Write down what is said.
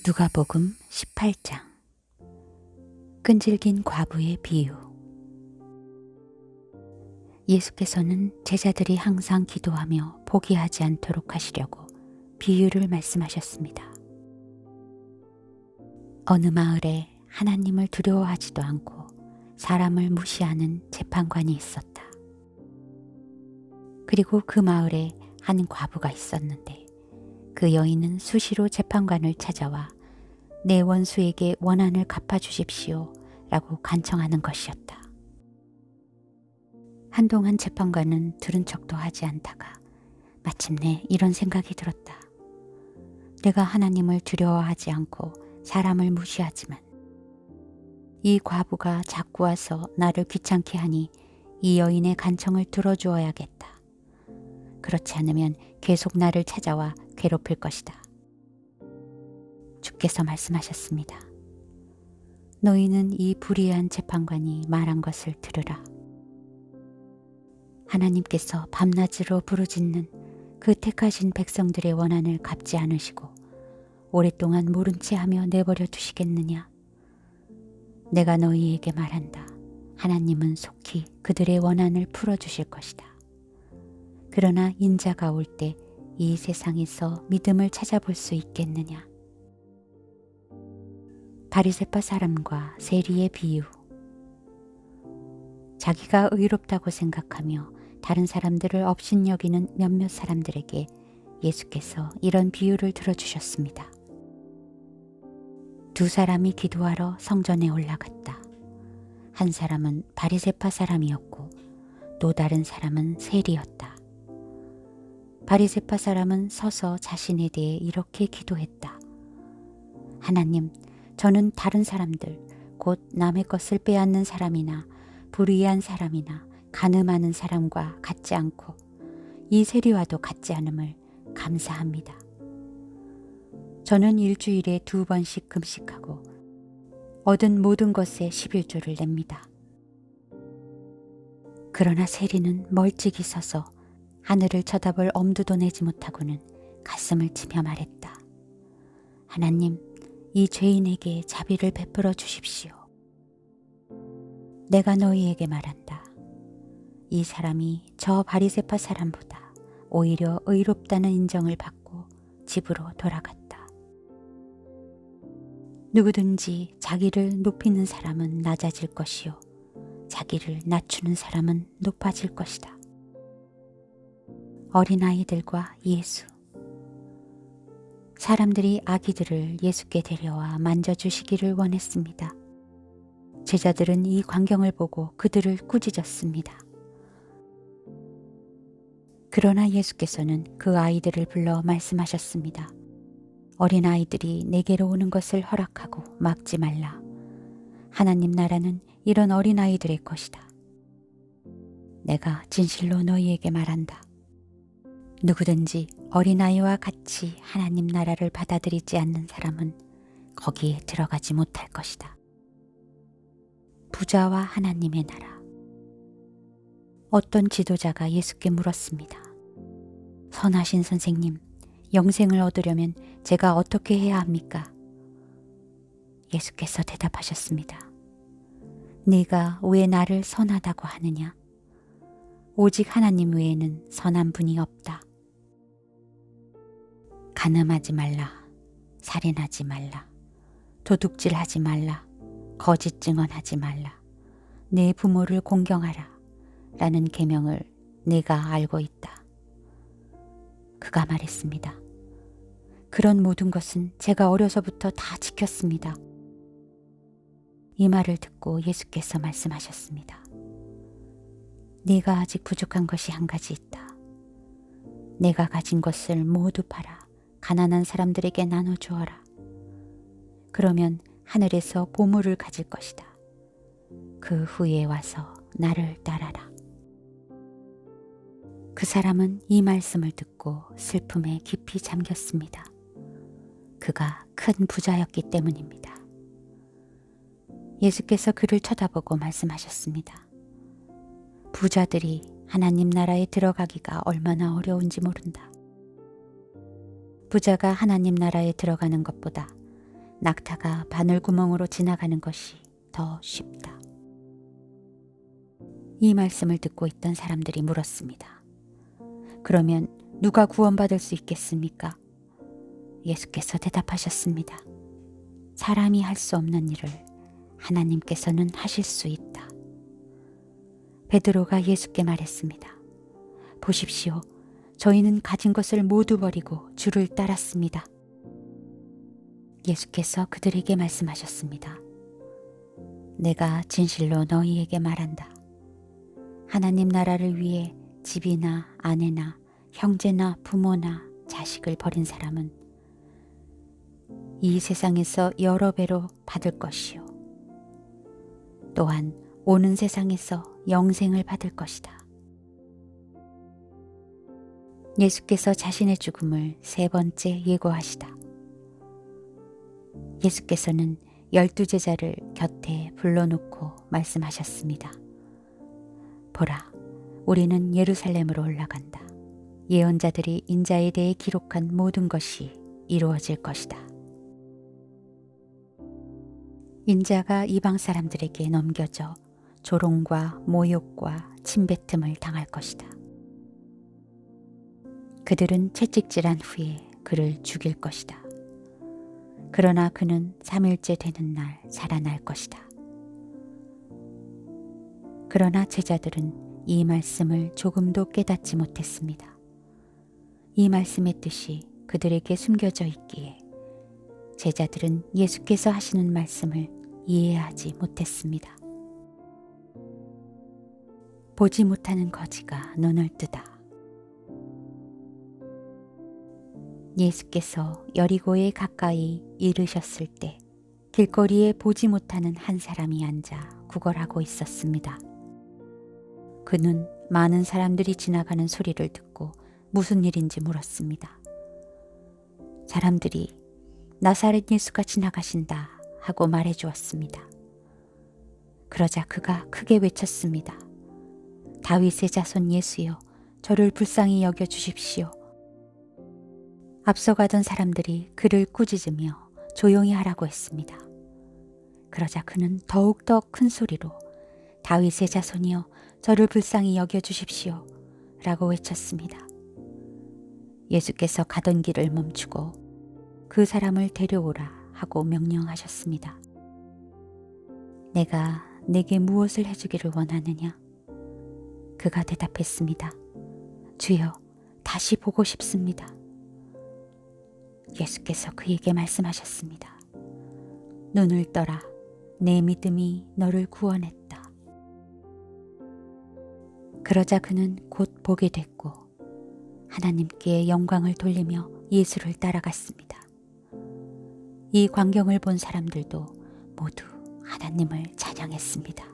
누가복음 18장. 끈질긴 과부의 비유. 예수께서는 제자들이 항상 기도하며 포기하지 않도록 하시려고 비유를 말씀하셨습니다. 어느 마을에 하나님을 두려워하지도 않고 사람을 무시하는 재판관이 있었다. 그리고 그 마을에 한 과부가 있었는데 그 여인은 수시로 재판관을 찾아와 내 원수에게 원한을 갚아주십시오 라고 간청하는 것이었다. 한동안 재판관은 들은 척도 하지 않다가 마침내 이런 생각이 들었다. 내가 하나님을 두려워하지 않고 사람을 무시하지만 이 과부가 자꾸 와서 나를 귀찮게 하니 이 여인의 간청을 들어주어야겠다. 그렇지 않으면 계속 나를 찾아와 괴롭힐 것이다. 주께서 말씀하셨습니다. 너희는 이 불의한 재판관이 말한 것을 들으라. 하나님께서 밤낮으로 부르짖는 그 택하신 백성들의 원한을 갚지 않으시고 오랫동안 모른 채 하며 내버려 두시겠느냐? 내가 너희에게 말한다. 하나님은 속히 그들의 원한을 풀어주실 것이다. 그러나 인자가 올 때 이 세상에서 믿음을 찾아볼 수 있겠느냐? 바리새파 사람과 세리의 비유. 자기가 의롭다고 생각하며 다른 사람들을 업신여기는 몇몇 사람들에게 예수께서 이런 비유를 들어주셨습니다. 두 사람이 기도하러 성전에 올라갔다. 한 사람은 바리새파 사람이었고 또 다른 사람은 세리였다. 바리새파 사람은 서서 자신에 대해 이렇게 기도했다. 하나님, 저는 다른 사람들, 곧 남의 것을 빼앗는 사람이나 불의한 사람이나 간음하는 사람과 같지 않고 이 세리와도 같지 않음을 감사합니다. 저는 일주일에 2번씩 금식하고 얻은 모든 것에 11조를 냅니다. 그러나 세리는 멀찍이 서서 하늘을 쳐다볼 엄두도 내지 못하고는 가슴을 치며 말했다. 하나님, 이 죄인에게 자비를 베풀어 주십시오. 내가 너희에게 말한다. 이 사람이 저 바리새파 사람보다 오히려 의롭다는 인정을 받고 집으로 돌아갔다. 누구든지 자기를 높이는 사람은 낮아질 것이요 자기를 낮추는 사람은 높아질 것이다. 어린아이들과 예수. 사람들이 아기들을 예수께 데려와 만져주시기를 원했습니다. 제자들은 이 광경을 보고 그들을 꾸짖었습니다. 그러나 예수께서는 그 아이들을 불러 말씀하셨습니다. 어린아이들이 내게로 오는 것을 허락하고 막지 말라. 하나님 나라는 이런 어린아이들의 것이다. 내가 진실로 너희에게 말한다. 누구든지 어린아이와 같이 하나님 나라를 받아들이지 않는 사람은 거기에 들어가지 못할 것이다. 부자와 하나님의 나라. 어떤 지도자가 예수께 물었습니다. 선하신 선생님, 영생을 얻으려면 제가 어떻게 해야 합니까? 예수께서 대답하셨습니다. 네가 왜 나를 선하다고 하느냐? 오직 하나님 외에는 선한 분이 없다. 간음하지 말라, 살인하지 말라, 도둑질하지 말라, 거짓 증언하지 말라, 내 부모를 공경하라 라는 계명을 내가 알고 있다. 그가 말했습니다. 그런 모든 것은 제가 어려서부터 다 지켰습니다. 이 말을 듣고 예수께서 말씀하셨습니다. 네가 아직 부족한 것이 한 가지 있다. 내가 가진 것을 모두 팔아 가난한 사람들에게 나눠주어라. 그러면 하늘에서 보물을 가질 것이다. 그 후에 와서 나를 따라라. 그 사람은 이 말씀을 듣고 슬픔에 깊이 잠겼습니다. 그가 큰 부자였기 때문입니다. 예수께서 그를 쳐다보고 말씀하셨습니다. 부자들이 하나님 나라에 들어가기가 얼마나 어려운지 모른다. 부자가 하나님 나라에 들어가는 것보다 낙타가 바늘구멍으로 지나가는 것이 더 쉽다. 이 말씀을 듣고 있던 사람들이 물었습니다. 그러면 누가 구원받을 수 있겠습니까? 예수께서 대답하셨습니다. 사람이 할 수 없는 일을 하나님께서는 하실 수 있다. 베드로가 예수께 말했습니다. 보십시오. 저희는 가진 것을 모두 버리고 주를 따랐습니다. 예수께서 그들에게 말씀하셨습니다. 내가 진실로 너희에게 말한다. 하나님 나라를 위해 집이나 아내나 형제나 부모나 자식을 버린 사람은 이 세상에서 여러 배로 받을 것이요. 또한 오는 세상에서 영생을 받을 것이다. 예수께서 자신의 죽음을 3번째 예고하시다. 예수께서는 12제자를 곁에 불러놓고 말씀하셨습니다. 보라, 우리는 예루살렘으로 올라간다. 예언자들이 인자에 대해 기록한 모든 것이 이루어질 것이다. 인자가 이방 사람들에게 넘겨져 조롱과 모욕과 침뱉음을 당할 것이다. 그들은 채찍질한 후에 그를 죽일 것이다. 그러나 그는 3일째 되는 날 살아날 것이다. 그러나 제자들은 이 말씀을 조금도 깨닫지 못했습니다. 이 말씀의 뜻이 그들에게 숨겨져 있기에 제자들은 예수께서 하시는 말씀을 이해하지 못했습니다. 보지 못하는 거지가 눈을 뜨다. 예수께서 여리고에 가까이 이르셨을 때 길거리에 보지 못하는 한 사람이 앉아 구걸하고 있었습니다. 그는 많은 사람들이 지나가는 소리를 듣고 무슨 일인지 물었습니다. 사람들이 나사렛 예수가 지나가신다 하고 말해 주었습니다. 그러자 그가 크게 외쳤습니다. 다윗의 자손 예수여, 저를 불쌍히 여겨 주십시오. 앞서가던 사람들이 그를 꾸짖으며 조용히 하라고 했습니다. 그러자 그는 더욱더 큰 소리로 다윗의 자손이여, 저를 불쌍히 여겨 주십시오 라고 외쳤습니다. 예수께서 가던 길을 멈추고 그 사람을 데려오라 하고 명령하셨습니다. 내가 내게 무엇을 해주기를 원하느냐? 그가 대답했습니다. 주여, 다시 보고 싶습니다. 예수께서 그에게 말씀하셨습니다. 눈을 떠라, 내 믿음이 너를 구원했다. 그러자 그는 곧 보게 됐고 하나님께 영광을 돌리며 예수를 따라갔습니다. 이 광경을 본 사람들도 모두 하나님을 찬양했습니다.